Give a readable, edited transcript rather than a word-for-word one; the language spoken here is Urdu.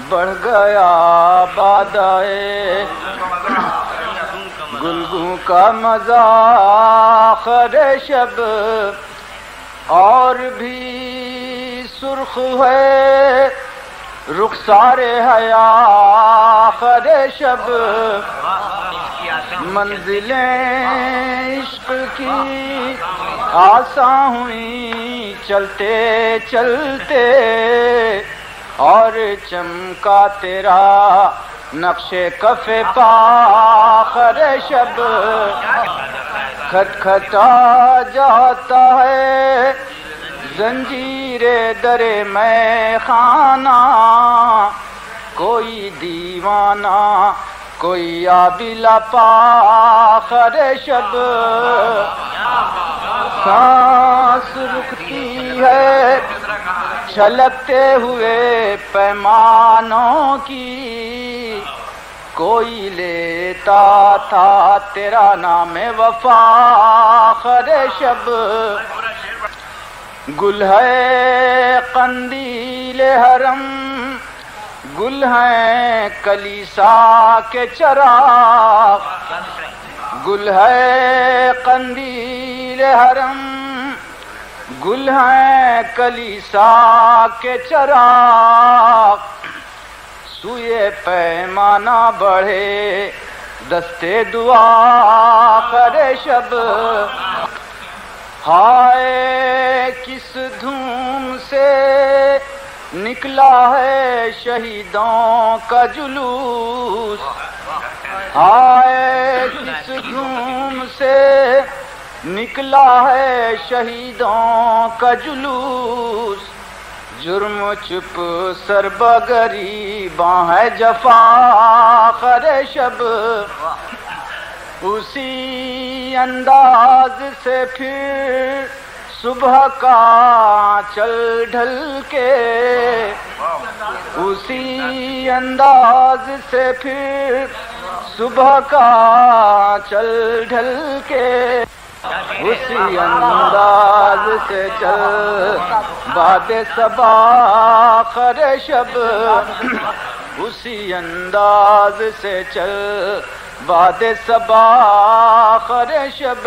بڑھ گیا بادائے گلگوں کا مزہ آخر شب اور بھی سرخ ہے رخسار حیا آخر شب منزلیں عشق کی آسان ہوئی چلتے چلتے اور چمکا تیرا نقش کف پا آخر شب کھٹکھٹا جاتا ہے زنجیر در میں خانہ کوئی دیوانہ کوئی آبلا پا آخر شب سانس رکتی ہے چھلکتے ہوئے پیمانوں کی کوئی لیتا تھا تیرا نام وفا آخر شب گل ہے قندیل حرم گل ہیں کلیسا کے چراغ گل ہے قندیل حرم گل ہیں کلیسا کے چراغ سوئے پیمانہ بڑھے دستے دعا آخر شب ہائے کس دھوم سے نکلا ہے شہیدوں کا جلوس ہائے کس دھوم سے نکلا ہے شہیدوں کا جلوس جرم چپ سر بغریباں ہے جفا آخر شب اسی انداز سے پھر صبح کا چل ڈھل کے اسی انداز سے پھر صبح کا چل ڈھل کے اسی انداز سے چل باد صبا آخر شب اسی انداز سے چل باد صبا آخر شب